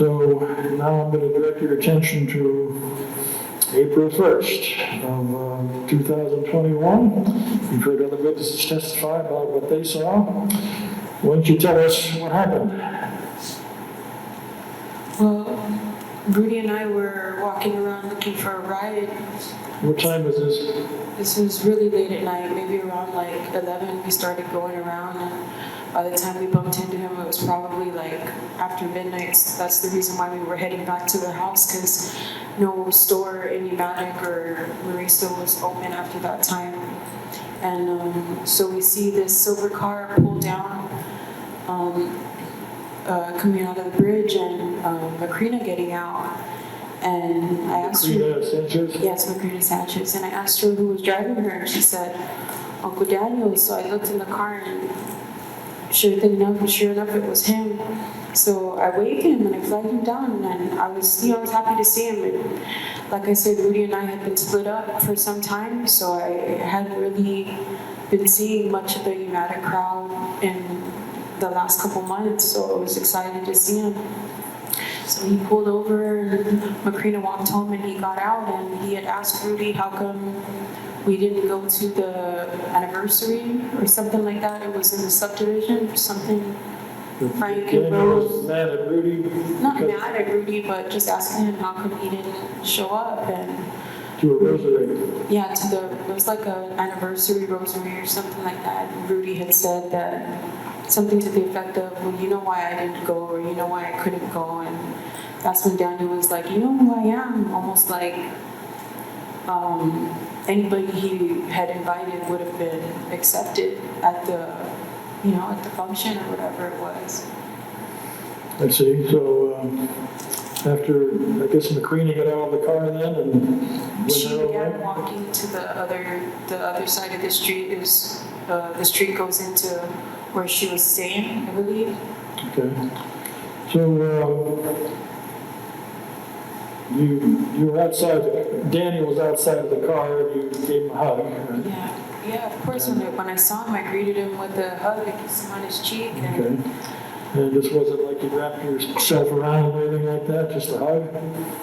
So now I'm going to direct your attention to April 1st of 2021. You've heard other witnesses testify about what they saw. Why don't you tell us what happened? Well, Rudy and I were walking around looking for a ride. What time was this? This was really late at night, maybe around like 11. We started going around, and by the time we bumped into him, it was probably like after midnight. So that's the reason why we were heading back to the house, because no store in Umatic or Marisa was open after that time. And so we see this silver car pull down, coming out of the bridge, and Macrina getting out. And I asked her, Macrina Sanchez? yes, Macrina Sanchez, and I asked her who was driving her, and she said, Uncle Daniel. So I looked in the car, and sure enough, it was him. So I waved him and I flagged him down, and I was happy to see him. And like I said, Rudy and I had been split up for some time, so I hadn't really been seeing much of the Umatic crowd in the last couple months, so I was excited to see him. So he pulled over, and Macrina walked home, and he got out, and he had asked Rudy how come we didn't go to the anniversary or something like that. It was in the subdivision, something. Frank and Rose. Mad at Rudy? Not mad at Rudy, but just asking him how come he didn't show up. And to a rosary? yeah, it was like an anniversary rosary or something like that. And Rudy had said that something to the effect of, well, you know why I didn't go, or you know why I couldn't go. And that's when Daniel was like, you know who I am? Almost like anybody he had invited would have been accepted at the function or whatever it was. I see. So after, I guess, Macrina got out of the car then and She went began over? walking to the other side of the street. Is the street goes into where she was staying, I believe. Okay. So you were outside, Daniel was outside of the car, and you gave him a hug, right? Yeah, of course. When I saw him, I greeted him with a hug. I kissed him on his cheek. And Okay. And this wasn't like you wrapped yourself around or anything like that, just a hug?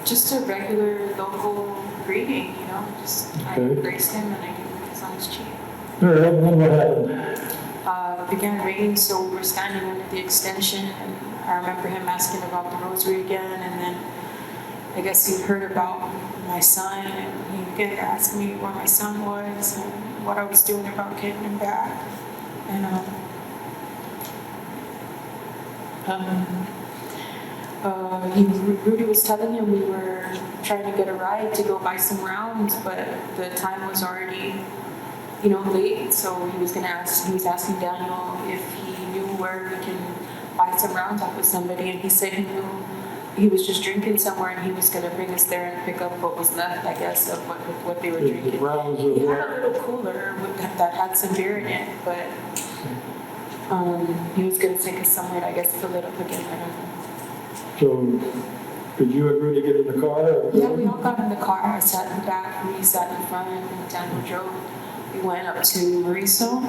just a regular local greeting, just I Okay. embraced him and I gave him a kiss on his cheek. All right, and then what happened? It began raining, so we were standing under the extension, and I remember him asking about the rosary again, and then I guess he heard about my son, and he began to ask me where my son was and what I was doing about getting him back. And Rudy was telling him we were trying to get a ride to go buy some rounds, but the time was already, late. So he was asking Daniel if he knew where we can buy some rounds off with somebody, and he said he knew he was just drinking somewhere, and he was going to bring us there and pick up what was left, I guess, of what they were drinking. The rounds of He had a little cooler that had some beer in it, but he was going to take us somewhere to, I guess, fill it up again. I don't know. So, did you and Rudy get in the car? Or? Yeah, we all got in the car. I sat in the back, Rudy sat in front, and Daniel drove. We went up to Mariso.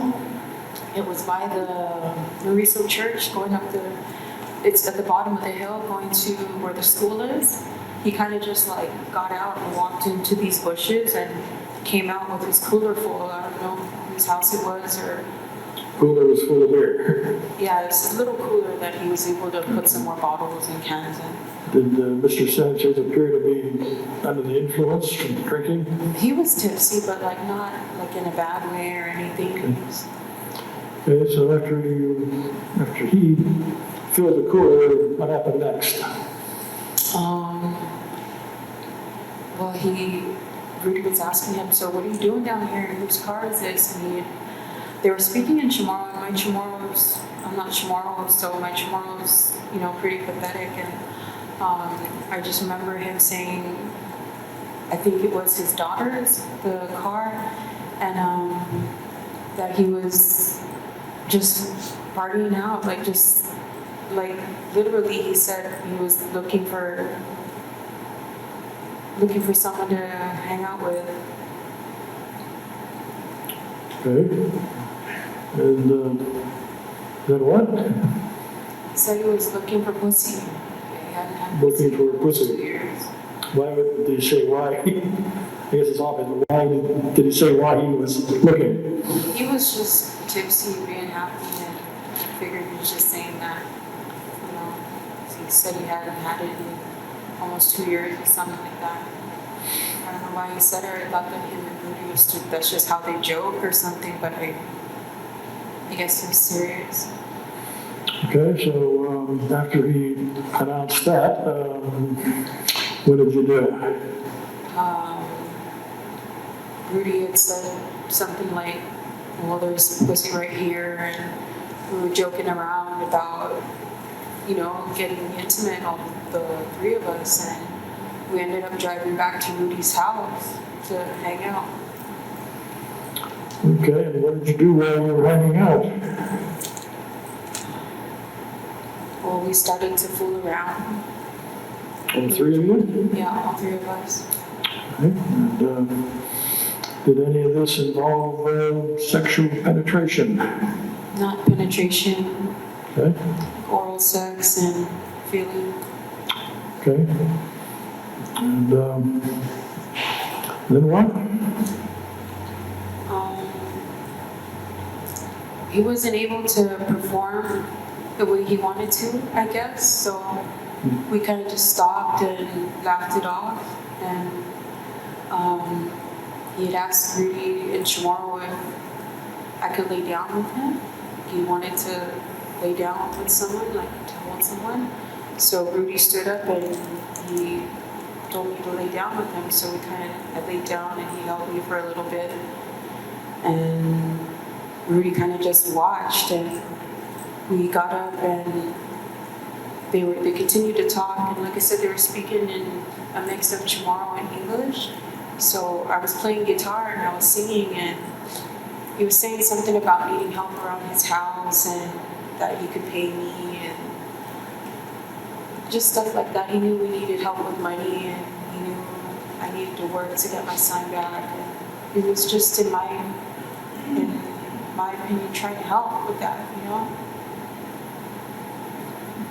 It was by the Mariso church, it's at the bottom of the hill, going to where the school is. He kind of just got out and walked into these bushes and came out with his cooler full. I don't know whose house it was, or Cooler was full of beer. yeah, it's a little cooler that he was able to put some more bottles and cans in. Did Mr. Sanchez appear to be under the influence from drinking? He was tipsy, but not in a bad way or anything. Okay, so after he filled the cooler, what happened next? Well, Rudy was asking him, so what are you doing down here? Whose car is this? And they were speaking in Chamorro, and I'm not Chamorro, so my Chamorro's, pretty pathetic. And I just remember him saying, I think it was his daughter's, the car, and that he was just partying out, literally he said he was looking for someone to hang out with. Okay. And then what? He said he was looking for pussy. hadn't had Looking for a in almost pussy. 2 years. Why did he say why? I guess it's obvious, but why did he say why he was looking? He was just tipsy, being happy, and I figured he was just saying that, you know, he said he hadn't had it in almost 2 years or something like that. I don't know why he said it. I thought that him and Rudy used to, that's just how they joke or something, but I guess he was serious. Okay, so after he announced that, what did you do? Rudy had said something like, well, there's pussy right here, and we were joking around about, you know, getting intimate, all the three of us, and we ended up driving back to Rudy's house to hang out. Okay, and what did you do while you were hanging out? Well, we started to fool around. All three of you? Yeah, all three of us. Okay, and did any of this involve sexual penetration? Not penetration, Okay, oral sex, and feeling. okay. And then what? He wasn't able to perform the way he wanted to, I guess. So we kind of just stopped and laughed it off. And he had asked Rudy and Chamorro if I could lay down with him. He wanted to lay down with someone, like to hold someone. So Rudy stood up and he told me to lay down with him. So I laid down and he held me for a little bit. And Rudy kind of just watched, and we got up and they continued to talk, and like I said, they were speaking in a mix of Chamorro and English. So I was playing guitar and I was singing, and he was saying something about needing help around his house and that he could pay me and just stuff like that. He knew we needed help with money, and he knew I needed to work to get my son back. And it was just in my opinion, trying to help with that, you know?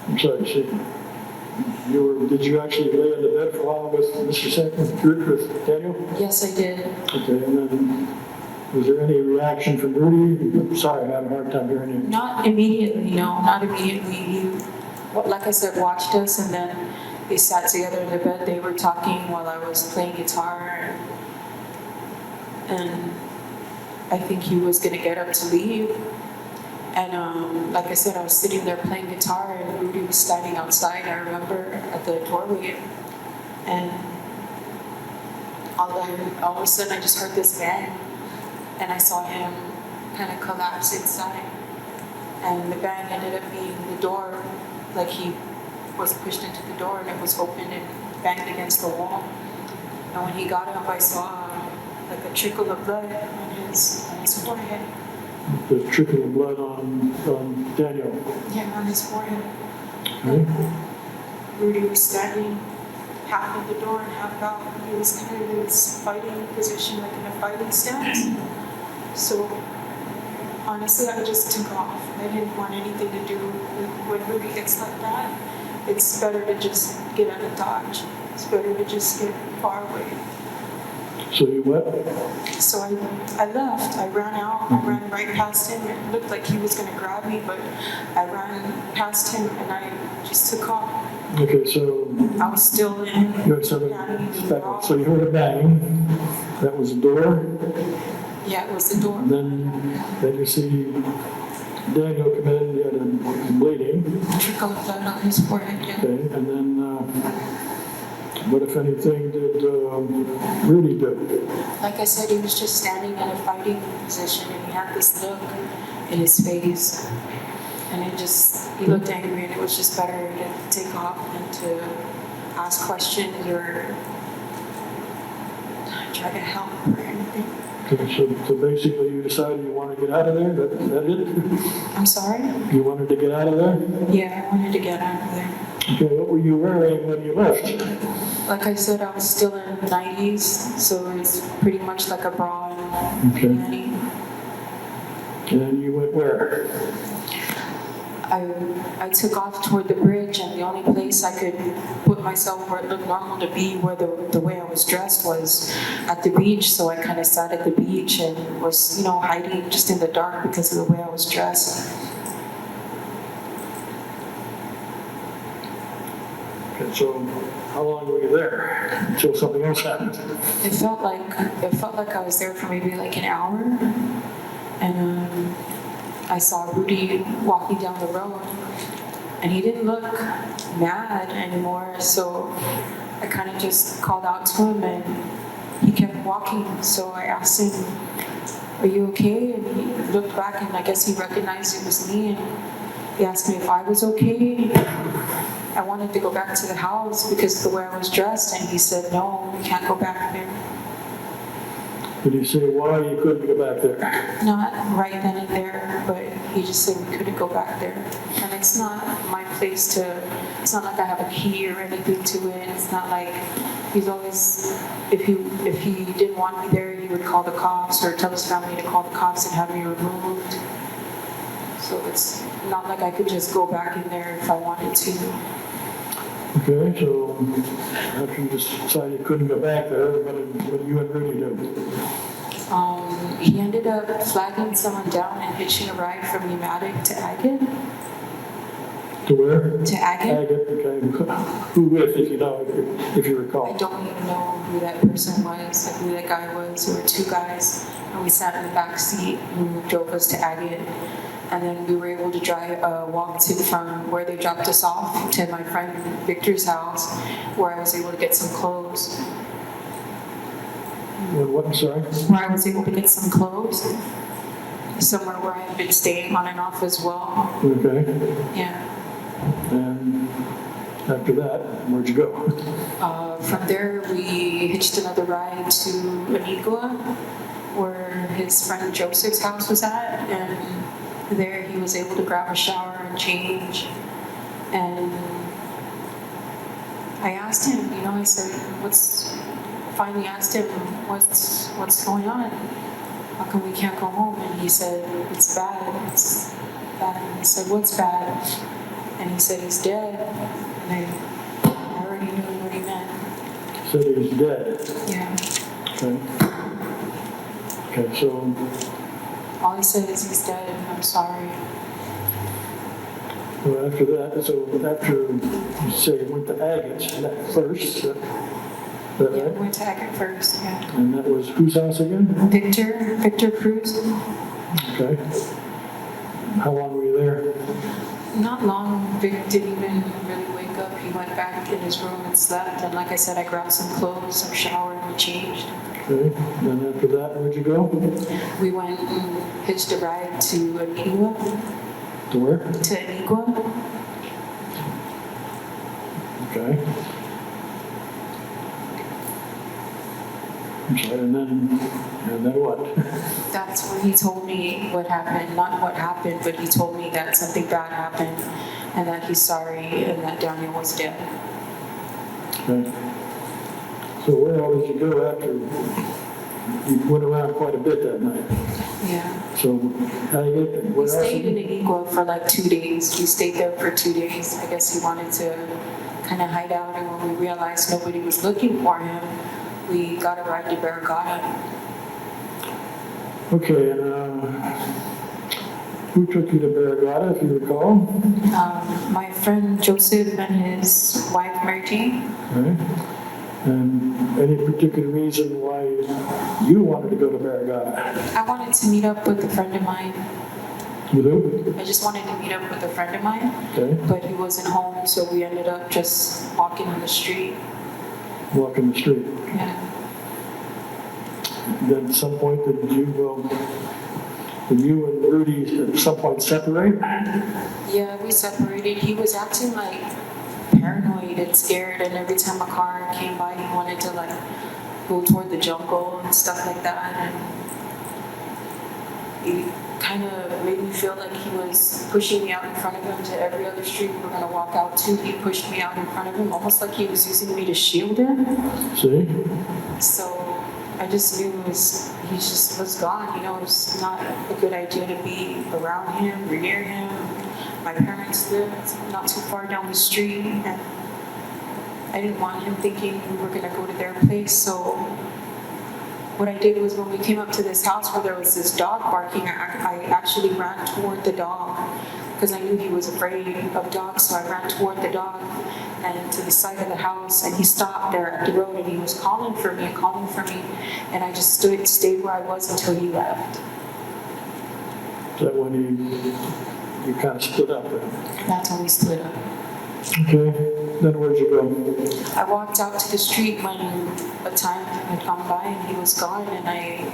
I'm sorry, did you actually lay in the bed for a while with Mr. Sanchez, with Daniel? Yes, I did. Okay, and then was there any reaction from Rudy? I'm sorry, I'm having a hard time hearing you. Not immediately, no, not immediately. He, like I said, watched us, and then they sat together in the bed. They were talking while I was playing guitar, and I think he was gonna get up to leave. And like I said, I was sitting there playing guitar, and Rudy was standing outside, I remember, at the doorway. And all of a sudden, I just heard this bang, and I saw him kind of collapse inside. And the bang ended up being the door, like he was pushed into the door, and it was open and banged against the wall. And when he got up, I saw like a trickle of blood on his forehead. The trickle of blood on Daniel. Yeah, on his forehead. Okay. Rudy was standing half at the door and half out. He was kind of in this fighting position, like in a fighting stance. So honestly, I just took off. I didn't want anything to do with when Rudy gets like that. It's better to just get out of Dodge. It's better to just get far away. So you what? So I left. I ran out. I ran right past him. It looked like he was going to grab me, but I ran past him and I just took off. Okay, so I was still in. you had something. So you heard a bang. That was the door. Yeah, it was the door. And then you see Daniel come in. He had him bleeding. Trickle of blood on his forehead. Yeah. Okay, and then. What, if anything, did Rudy do? Like I said, he was just standing in a fighting position, and he had this look in his face, and he looked angry, and it was just better to take off than to ask questions or try to help or anything. Okay, so basically you decided you want to get out of there? That it? I'm sorry? You wanted to get out of there? Yeah, I wanted to get out of there. Okay, what were you wearing when you left? Like I said, I was still in the 90s, so it's pretty much like a bra and Okay. panty. And you went where? I took off toward the bridge, and the only place I could put myself where it looked normal to be, where the way I was dressed, was at the beach. So I kind of sat at the beach and was, hiding just in the dark because of the way I was dressed. Okay, so how long were you there until something else happened? It felt like I was there for maybe like an hour, and I saw Rudy walking down the road, and he didn't look mad anymore. So I kind of just called out to him, and he kept walking. So I asked him, "Are you okay?" And he looked back, and I guess he recognized it was me, and he asked me if I was okay. I wanted to go back to the house because of the way I was dressed, and he said, "No, we can't go back there." Did he say why you couldn't go back there? Not right then and there, but he just said we couldn't go back there. And it's not my place it's not like I have a key or anything to it. It's not like he's always, if he didn't want me there, he would call the cops or tell his family to call the cops and have me removed. So it's not like I could just go back in there if I wanted to. Okay, so after you decided you couldn't go back there, what did you and Rudy do? He ended up flagging someone down and hitching a ride from Pneumatic to Agate. To where? To Agate. Agate, okay. Who with, if you recall? I don't even know who that person was, like who that guy was. There were two guys, and we sat in the back seat who drove us to Agate. And then we were able to walk from where they dropped us off to my friend Victor's house, where I was able to get some clothes. What, I'm sorry? Where I was able to get some clothes. Somewhere where I had been staying on and off as well. Okay. Yeah. And after that, where'd you go? From there, we hitched another ride to Anigua, where his friend Joseph's house was at, and there he was able to grab a shower and change. And I asked him, I said, finally asked him, what's going on? How come we can't go home? And he said, it's bad. And I said, what's bad? And he said, he's dead. And I already knew what he meant. He said he's dead. Yeah. Okay, so all he said is he's dead, and I'm sorry. well, after you say you went to Agate first, Yeah, we went to Agate first, yeah. and that was whose house again? Victor Cruz. Okay. How long were you there? Not long. Vic didn't even really wake up. He went back in his room and slept, and like I said, I grabbed some clothes, some shower, and we changed. Okay, then after that, where'd you go? We went and hitched a ride to Anigua. To where? To Anigua. Okay. I'm sorry, and then what? That's when he told me what happened. Not what happened, but he told me that something bad happened, and that he's sorry, and that Daniel was dead. Okay. So where all did you go after? You went around quite a bit that night. Yeah. So We stayed in Anigua for like 2 days. We stayed there for 2 days. I guess he wanted to kind of hide out, and when we realized nobody was looking for him, we got a ride to Barragata. Okay, and who took you to Barragata, if you recall? My friend Joseph and his wife Mary Jane. Right. And any particular reason why you wanted to go to Barragata? I wanted to meet up with a friend of mine. You do? I just wanted to meet up with a friend of mine, Okay. but he wasn't home, so we ended up just walking on the street. Walking the street. Yeah. Then at some point, did you and Rudy at some point separate? Yeah, we separated. He was acting like paranoid and scared, and every time a car came by, he wanted to like go toward the jungle and stuff like that. And he kind of made me feel like he was pushing me out in front of him to every other street we were going to walk out to. He pushed me out in front of him, almost like he was using me to shield him. See? So I just knew he just was gone. It's not a good idea to be around him or near him. my parents lived not too far down the street, and I didn't want him thinking we were gonna go to their place. So what I did was when we came up to this house where there was this dog barking, I actually ran toward the dog because I knew he was afraid of dogs. So I ran toward the dog and to the side of the house, and he stopped there at the road and he was calling for me, and I just stayed where I was until he left. Is that when you kind of split up then? That's when we split up. Okay, then where'd you go? I walked out to the street when a time had gone by and he was gone, and I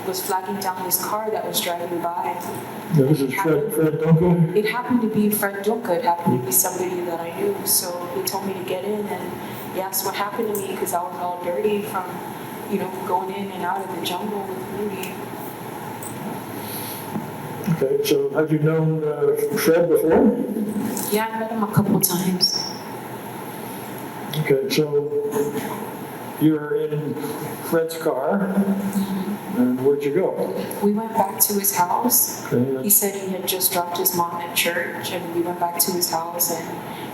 was flagging down this car that was driving by. Yeah, this is Fred Duncan? It happened to be Fred Duncan. It happened to be somebody that I knew. So he told me to get in, and he asked what happened to me because I was all dirty from, going in and out of the jungle with Rudy. Okay, so have you known Fred before? Yeah, I met him a couple times. Okay, so you're in Fred's car, and where'd you go? We went back to his house. Okay, He said he had just dropped his mom at church, and we went back to his house, and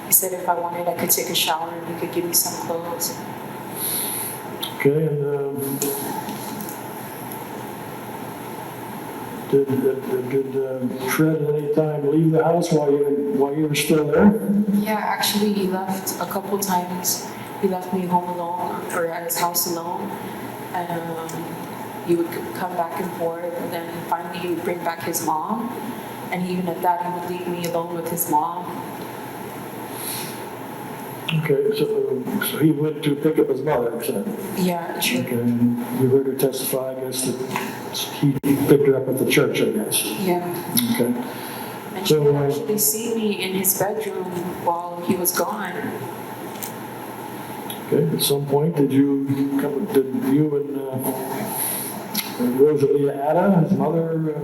he said if I wanted, I could take a shower and he could give me some clothes. okay, and did Fred at any time leave the house while you were still there? Yeah, actually, he left a couple times. He left me home alone, or at his house alone, and he would come back and forth, and then finally he would bring back his mom, and even at that, he would leave me alone with his mom. Okay, so he went to pick up his mother, is that? Yeah, true. Okay, and you heard her testify, I guess, that he picked her up at the church, I guess. Yeah. Okay. And she So, would actually see me in his bedroom while he was gone. okay, at some point, did you and Rosalia Ada, his mother,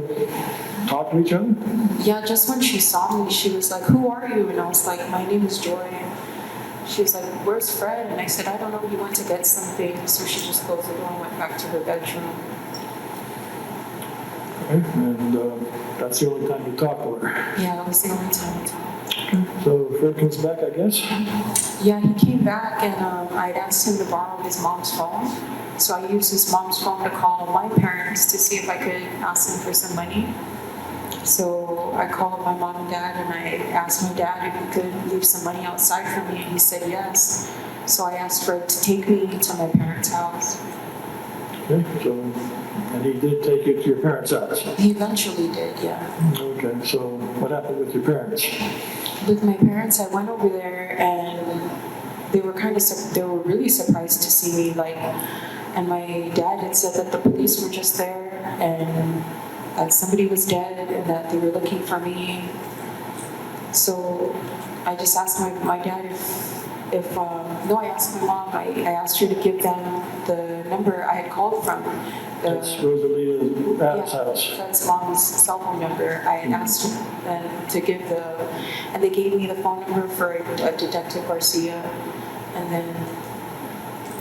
talk to each other? Yeah, just when she saw me, she was like, "Who are you?" And I was like, "My name is Joy." She was like, "Where's Fred?" And I said, "I don't know, he went to get something." So she just closed the door and went back to her bedroom. Okay, and that's the only time you talk to her. Yeah, that was the only time I talked. So Fred comes back, I guess? Yeah, he came back, and I'd asked him to borrow his mom's phone. So I used his mom's phone to call my parents to see if I could ask them for some money. So I called my mom and dad, and I asked my dad if he could leave some money outside for me, and he said yes. So I asked Fred to take me to my parents' house. Okay, so, and he did take you to your parents' house? He eventually did, yeah. Okay, so what happened with your parents? With my parents, I went over there, and they were really surprised to see me, and my dad had said that the police were just there, and that somebody was dead, and that they were looking for me. So I just asked my dad no, I asked my mom, I asked her to give them the number I had called from. That's Rosalia Ada's house. That's mom's cell phone number. I had asked them to give and they gave me the phone number for a Detective Garcia. And then,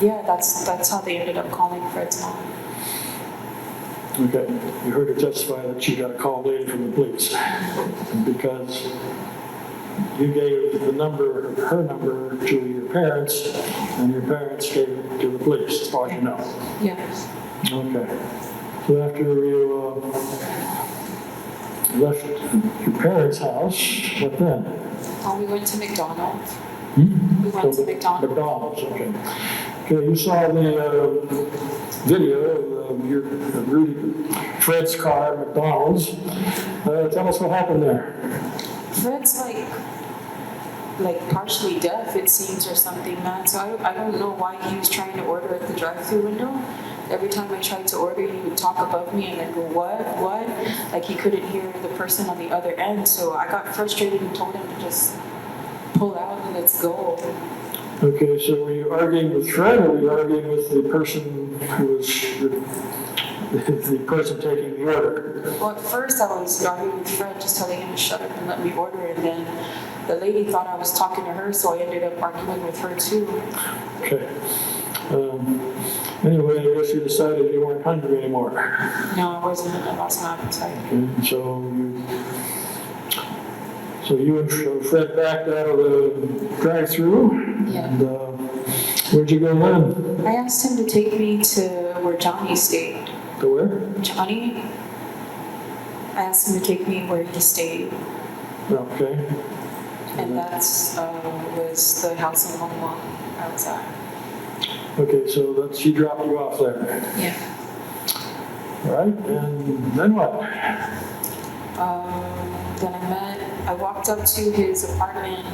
yeah, that's how they ended up calling Fred's mom. Okay, you heard her testify that she got a call later from the police because you gave her number to your parents, and your parents gave it to the police, as far as you know. Yes. Okay. So after you left your parents' house, what then? Oh, we went to McDonald's. Hmm? We went to McDonald's. McDonald's, okay. Okay, you saw the video of your Fred's car at McDonald's. Tell us what happened there. Fred's like partially deaf, it seems, or something, man. So I don't know why he was trying to order at the drive-thru window. Every time I tried to order, he would talk above me and then go, what? Like he couldn't hear the person on the other end. So I got frustrated and told him to just pull out and let's go. Okay, so were you arguing with Fred, or were you arguing with the person who was the person taking the order? Well, at first I was arguing with Fred, just telling him to shut up and let me order, and then the lady thought I was talking to her, so I ended up arguing with her too. Okay. Anyway, I guess you decided you weren't hungry anymore. No, I wasn't. I lost my appetite. Okay, so So you and Fred backed out of the drive-through? Yeah. And where'd you go then? I asked him to take me to where Johnny stayed. To where? Johnny? I asked him to take me where he stayed, Okay. and that's was the house in Longmont I was at. Okay, so she dropped you off there. Yeah. All right, and then what? Then I walked up to his apartment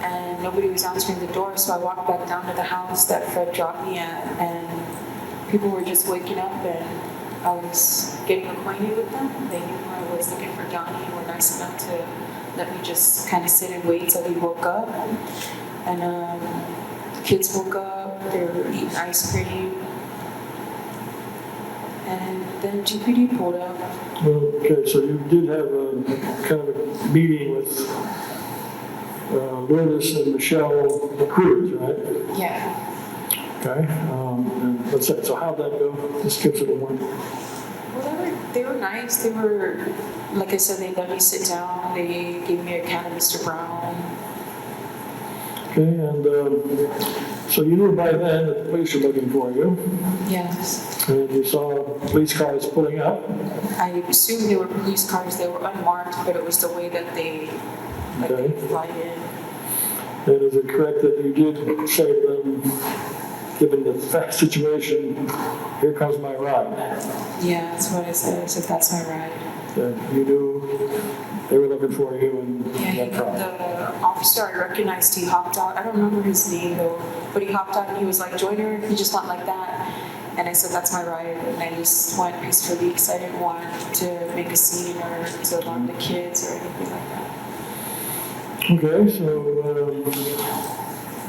and nobody was answering the door, so I walked back down to the house that Fred dropped me at, and people were just waking up and I was getting acquainted with them. They knew I was looking for Johnny and were nice enough to let me just kind of sit and wait till he woke up. And the kids woke up, they were eating ice cream. And then GPD pulled up. Okay, so you did have a kind of a meeting with Lourdes and Michelle Cruz, right? Yeah. Okay, and let's say, so how'd that go? Just give us a little more. Well, they were nice. They were, like I said, they let me sit down. They gave me a can of Mr. Brown. Okay, and so you knew by then that the police were looking for you, Yes. and you saw police cars pulling up. I assumed they were police cars. They were unmarked, but it was the way that they Okay. fly in. And is it correct that you did say to them, given the fact situation, here comes my ride? Yeah, that's what I said. I said, that's my ride. You knew they were looking for you and Yeah, that problem. the officer I recognized, he hopped out. I don't remember his name though, but he hopped out and he was like, Joyner, he just went like that. And I said, that's my ride. And I just went peacefully because I didn't want to make a scene or to alarm the kids or anything like that. Okay, so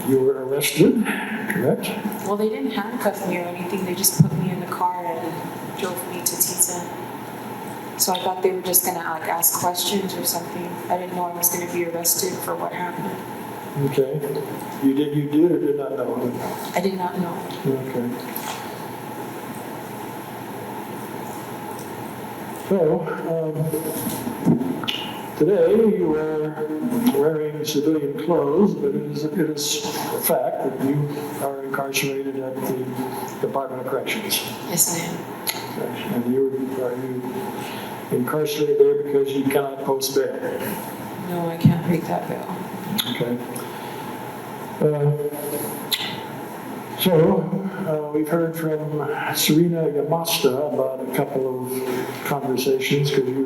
you were arrested, correct? Well, they didn't handcuff me or anything. They just put me in the car and drove me to Teton. So I thought they were just gonna like ask questions or something. I didn't know I was gonna be arrested for what happened. Okay. You did or did not know? I did not know. Okay. So, today you were wearing civilian clothes, but it is a fact that you are incarcerated at the Department of Corrections. Yes, I am. Okay. And are you incarcerated there because you cannot post bail? No, I can't break that bail. Okay. So, we've heard from Serena Yamasta about a couple of conversations. Could you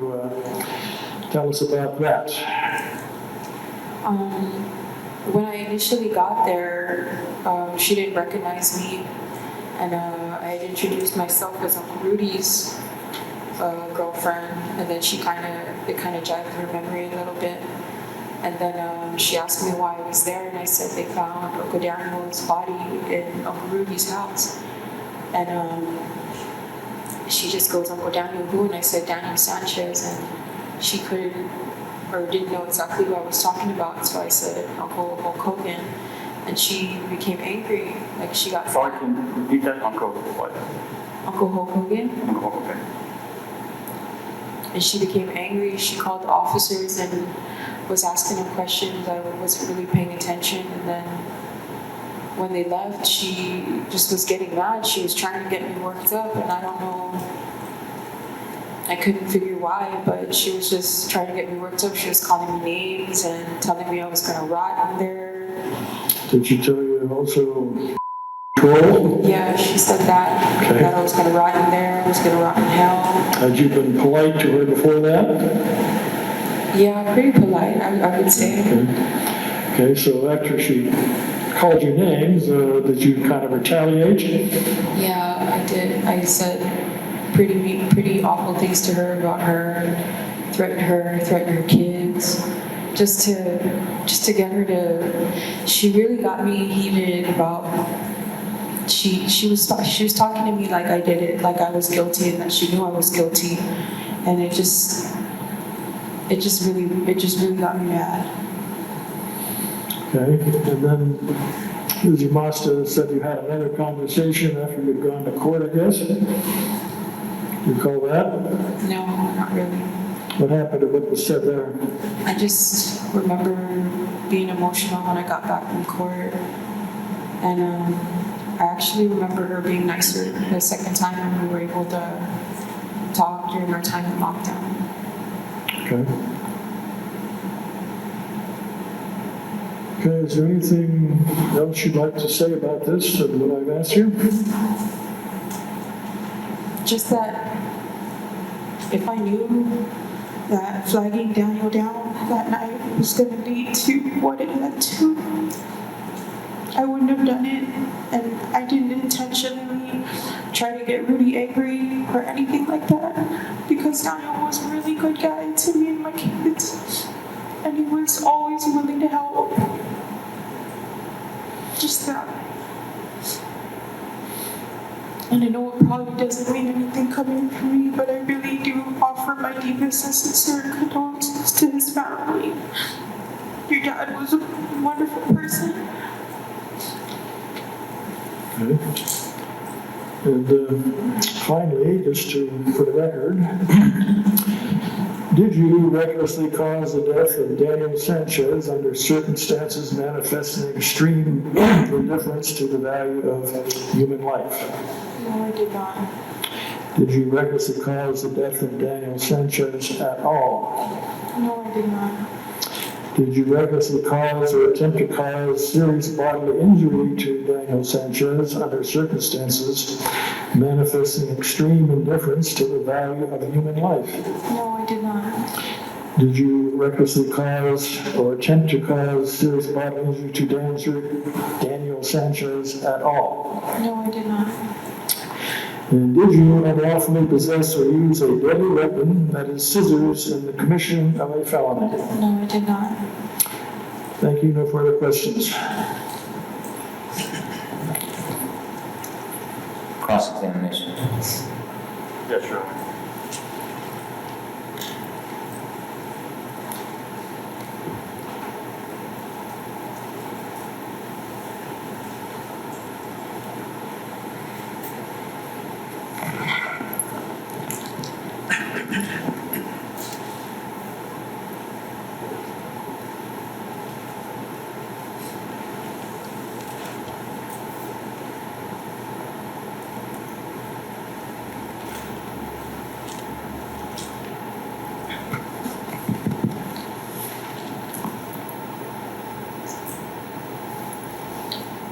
tell us about that? When I initially got there, she didn't recognize me, and I had introduced myself as Uncle Rudy's girlfriend, and then it kind of jogged her memory a little bit. And then she asked me why I was there, and I said they found Uncle Daniel's body in Uncle Rudy's house. And she just goes, Uncle Daniel who? And I said, Daniel Sanchez. And she couldn't or didn't know exactly what I was talking about, so I said Uncle Hulk Hogan. And she became angry, like she got Sorry, can you repeat that? Uncle what? Uncle Hulk Hogan. Uncle Hulk, okay. And she became angry. She called the officers and was asking them questions. I wasn't really paying attention. And then when they left, she just was getting mad. She was trying to get me worked up, and I don't know. I couldn't figure why, but she was just trying to get me worked up. She was calling me names and telling me I was going to rot in there. Did she tell you also troll? Yeah, she said that. Okay. That I was going to rot in there. I was going to rot in hell. Had you been polite to her before that? Yeah, pretty polite, I would say. Okay, so after she called you names, did you kind of retaliate? Yeah, I did. I said pretty awful things to her about her, threatened her kids, just to get her to. She really got me heated about. She was talking to me like I did it, like I was guilty, and that she knew I was guilty, and it just really got me mad. Okay, and then Lizzie Masta said you had another conversation after you'd gone to court, I guess. You recall that? No, not really. What happened to what was said there? I just remember being emotional when I got back from court. And I actually remember her being nicer the second time when we were able to talk during our time in lockdown. Okay. Okay, is there anything else you'd like to say about this and what I've asked you? Just that if I knew that flagging Daniel down that night was going to lead to what it led to, I wouldn't have done it. And I didn't intentionally try to get Rudy angry or anything like that, because Daniel was a really good guy to me and my kids. And he was always willing to help. Just that. And I know it probably doesn't mean anything coming from me, but I really do offer my deepest and sincere condolences to his family. Your dad was a wonderful person. Okay. And finally, just for the record, did you recklessly cause the death of Daniel Sanchez under circumstances manifesting extreme indifference to the value of human life? No, I did not. Did you recklessly cause the death of Daniel Sanchez at all? No, I did not. Did you recklessly cause or attempt to cause serious bodily injury to Daniel Sanchez under circumstances manifesting extreme indifference to the value of human life? No, I did not. Did you recklessly cause or attempt to cause serious bodily injury to Daniel Sanchez at all? No, I did not. And did you unlawfully possess or use a deadly weapon, that is scissors, in the commission of a felony? No, I did not. Thank you. No further questions. Cross-examination. Yeah, sure.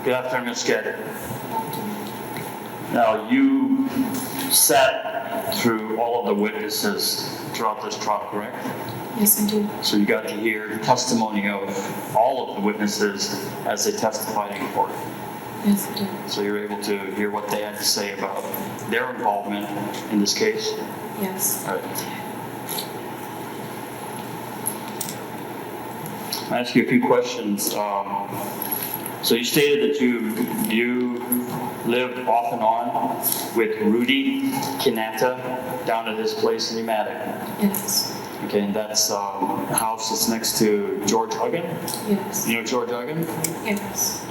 Good afternoon, Ms. Sked. Now, you sat through all of the witnesses throughout this trial, correct? Yes, I did. So you got to hear the testimony of all of the witnesses as they testified in court. Yes, I did. So you're able to hear what they had to say about their involvement in this case. Yes. All right. I'll ask you a few questions. So you stated that you lived off and on with Rudy Kanata down at his place in Pneumatic. Yes. Okay, and that's a house that's next to George Huggan? Yes. You know George Huggan? Yes.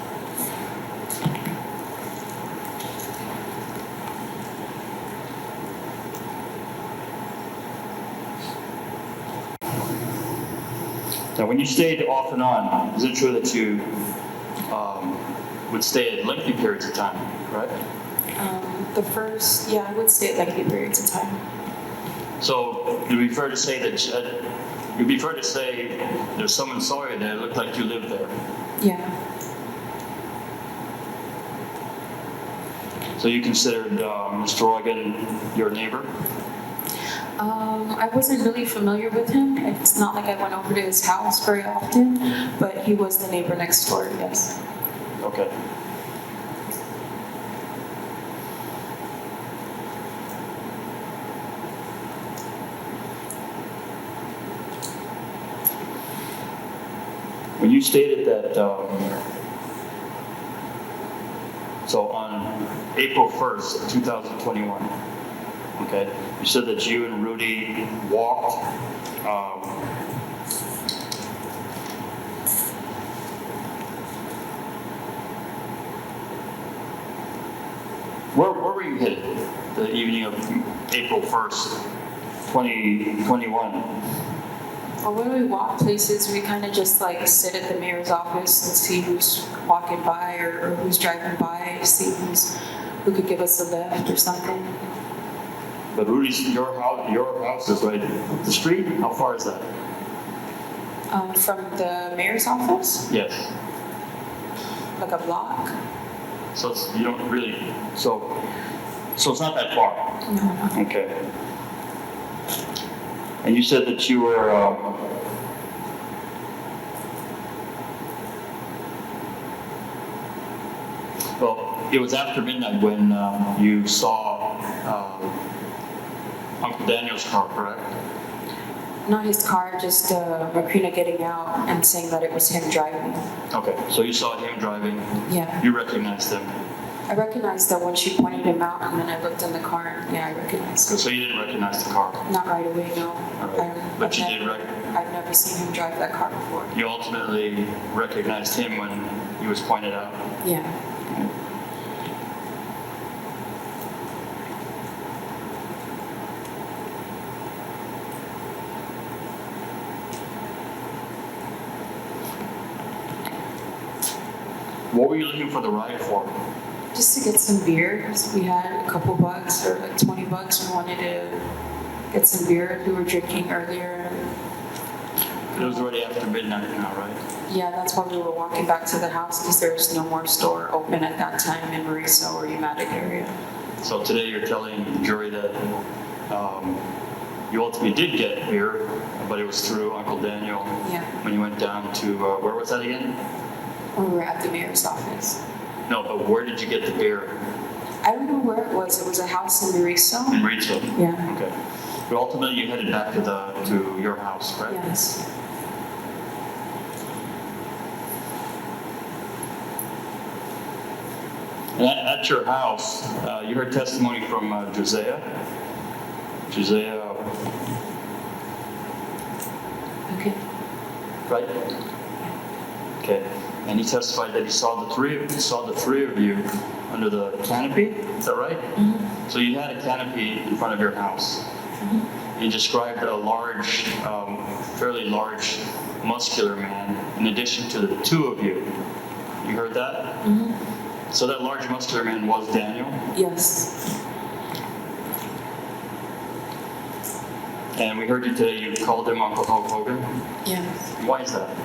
Now, when you stayed off and on, is it true that you would stay at lengthy periods of time, right? I would say like 8 periods of time. So it'd be fair to say there's someone saw you there, it looked like you lived there. Yeah. So you considered Mr. Huggan your neighbor? I wasn't really familiar with him. It's not like I went over to his house very often, but he was the neighbor next door, yes. Okay. When you stated that, so on April 1st, 2021, okay, you said that you and Rudy walked where were you headed the evening of April 1st? 2021? Well, when we walk places, we kind of just like sit at the mayor's office and see who's walking by or who's driving by, see who could give us a lift or something. But Rudy's, your house is right up the street? How far is that? From the mayor's office, Yes. like a block. So it's, you don't really, so it's not that far? No. Okay. And you said that you were, well, it was after midnight when you saw Uncle Daniel's car, correct? Not his car, just Rapina getting out and saying that it was him driving. Okay, so you saw him driving. Yeah. You recognized him. I recognized that when she pointed him out, and then I looked in the car, and yeah, I recognized him. So you didn't recognize the car. Not right away, no. But you did I've never seen him drive that car before. You ultimately recognized him when he was pointed out. Yeah. What were you looking for the ride for? Just to get some beer. We had a couple bucks or like 20 bucks. We wanted to get some beer. We were drinking earlier. It was already after midnight now, right? Yeah, that's why we were walking back to the house because there was no more store open at that time in Mariso or Umatic area. So today you're telling the jury that you ultimately did get beer, but it was through Uncle Daniel Yeah. when you went down to, where was that again? When we were at the mayor's office. No, but where did you get the beer? I don't know where it was. It was a house in Mariso. In Reedsville? Yeah. Okay. But ultimately you headed back to your house, correct? Yes. And at your house, you heard testimony from Josiah. Okay. Right? Okay. And he testified that he saw the three of you under the canopy. Is that right? Mm-hmm. So you had a canopy in front of your house. Mm-hmm. He described a large, fairly large, muscular man. In addition to the two of you. You heard that? Mm-hmm. So that large, muscular man was Daniel. Yes. And we heard you today. You called him Uncle Hulk Hogan. Yes. Why is that?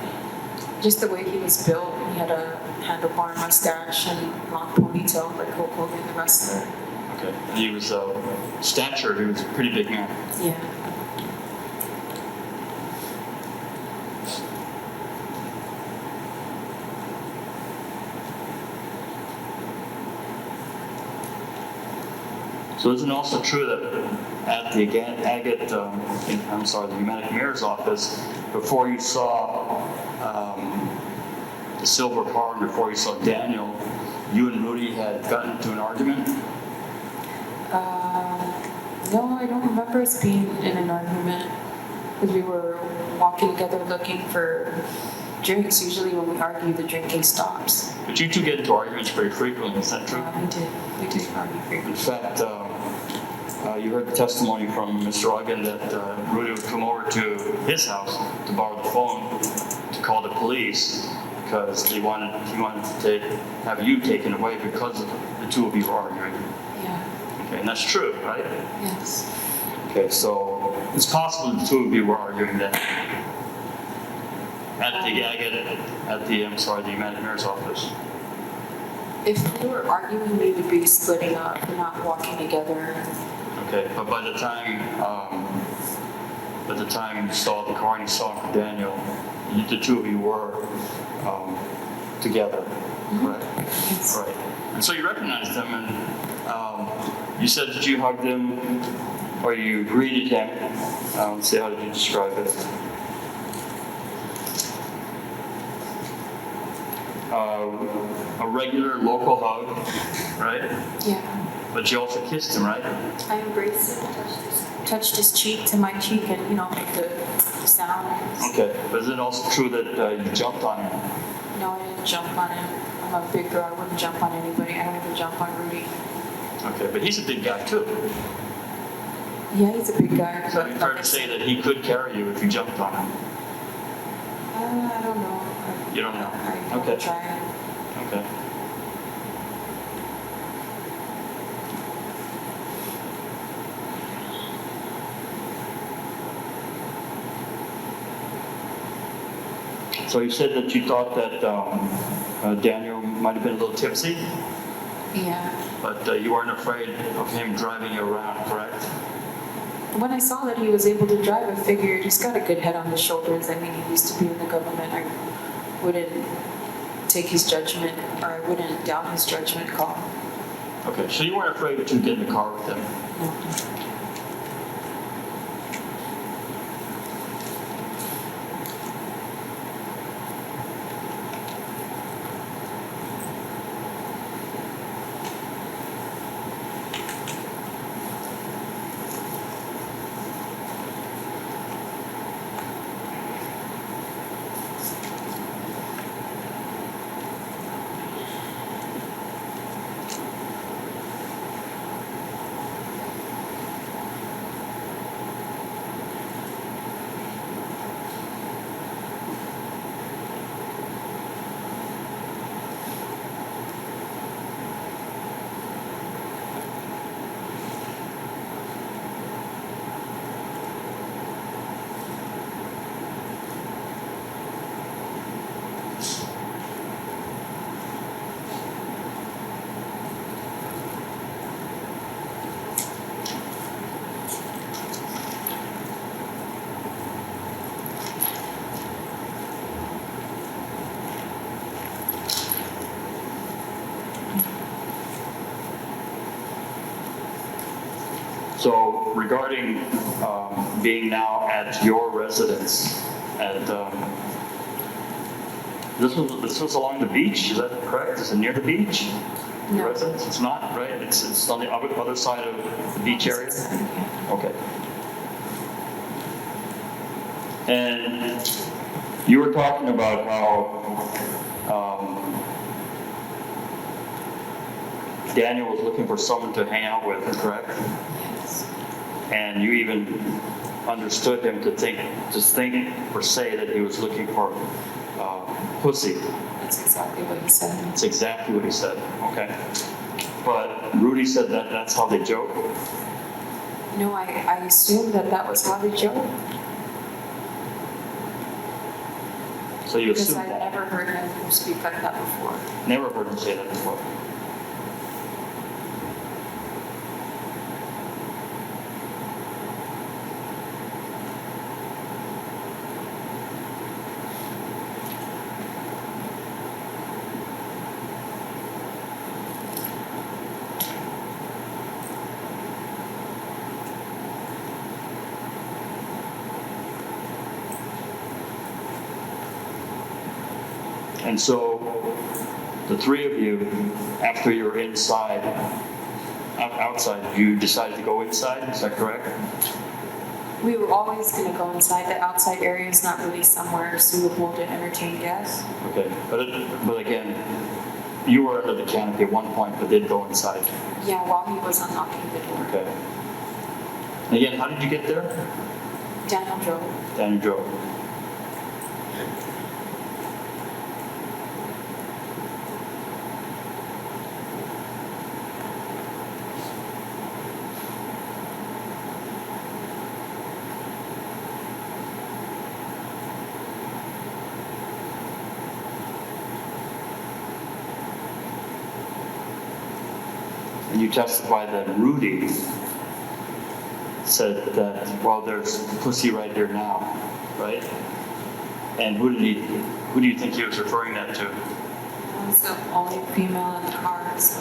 Just the way he was built. He had a handlebar mustache and long ponytail like Hulk Hogan, the wrestler. Okay. And he was statured. He was a pretty big man. Yeah. So isn't it also true that at the the Umatic Mayor's office, before you saw the silver car and before you saw Daniel, you and Rudy had gotten into an argument? No, I don't remember us being in an argument because we were walking together looking for drinks. Usually when we argue, the drinking stops. But you two get into arguments pretty frequently, is that true? We did argue In frequently. fact, you heard the testimony from Mr. Ogden that Rudy would come over to his house to borrow the phone to call the police because he wanted to have you taken away because the two of you were arguing. Yeah. Okay, and that's true, right? Yes. Okay, so it's possible the two of you were arguing then at the Umatic Mayor's office. If we were arguing, we would be splitting up, not walking together. Okay, but by the time you saw the car and you saw Uncle Daniel, the two of you were together, correct? Yes. Right. And so you recognized him, and you said that you hugged him, or you greeted him. Let's see, how did you describe it? A regular local hug, right? Yeah. But you also kissed him, right? I embraced him, touched his cheek to my cheek, and make the sound. Okay, but is it also true that you jumped on him? No, I didn't jump on him. I'm a big girl. I wouldn't jump on anybody. I don't even jump on Rudy. Okay, but he's a big guy too. Yeah, he's a big guy. So it's fair to say that he could carry you if you jumped on him. I don't know. You don't know? I Okay. try. Okay. So you said that you thought that Daniel might have been a little tipsy, Yeah. but you weren't afraid of him driving you around, correct? When I saw that he was able to drive, I figured he's got a good head on his shoulders. I mean, he used to be in the government. I wouldn't take his judgment, or I wouldn't doubt his judgment call. Okay, so you weren't afraid to get in the car with him. No. So regarding being now at your residence, at this was along the beach, is that correct? Is it near the beach? No. Your residence? It's not, right? It's on the other side of the beach area? Okay. And you were talking about how Daniel was looking for someone to hang out with, correct? Yes. And you even understood him to think or say that he was looking for pussy. That's exactly what he said. That's exactly what he said. Okay. But Rudy said that that's how they joke. No, I assumed that was how they joked. So you Because assume I've that. never heard him speak like that before. Never heard him say that before. And so the three of you, after you're outside, you decided to go inside, is that correct? We were always going to go inside. The outside area is not really somewhere suitable to entertain guests. Okay, but again, you were under the canopy at one point, but did go inside. Yeah, while he was unlocking the door. Okay. And again, how did you get there? Daniel drove. Daniel drove. And you testified that Rudy said that, well, there's pussy right here now, right? And who do you think he was referring that to? I was the only female in the car, so.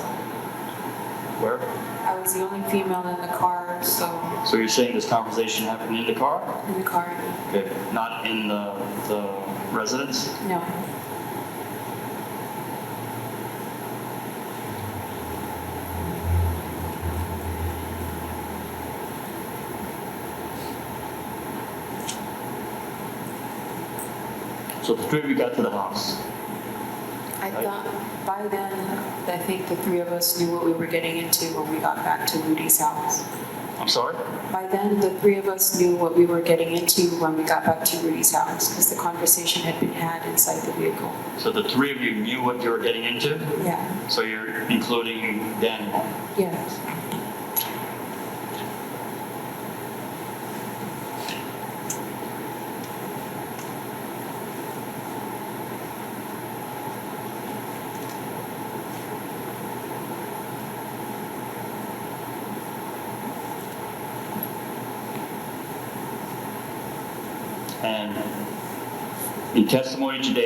Where? I was the only female in the car, so. So you're saying this conversation happened in the car? In the car. Okay, not in the residence? No. So the three of you got to the house. I thought by then, I think the three of us knew what we were getting into when we got back to Rudy's house. I'm sorry? By then, the three of us knew what we were getting into when we got back to Rudy's house, because the conversation had been had inside the vehicle. So the three of you knew what you were getting into? Yeah, So you're including Daniel? yeah. And in testimony today,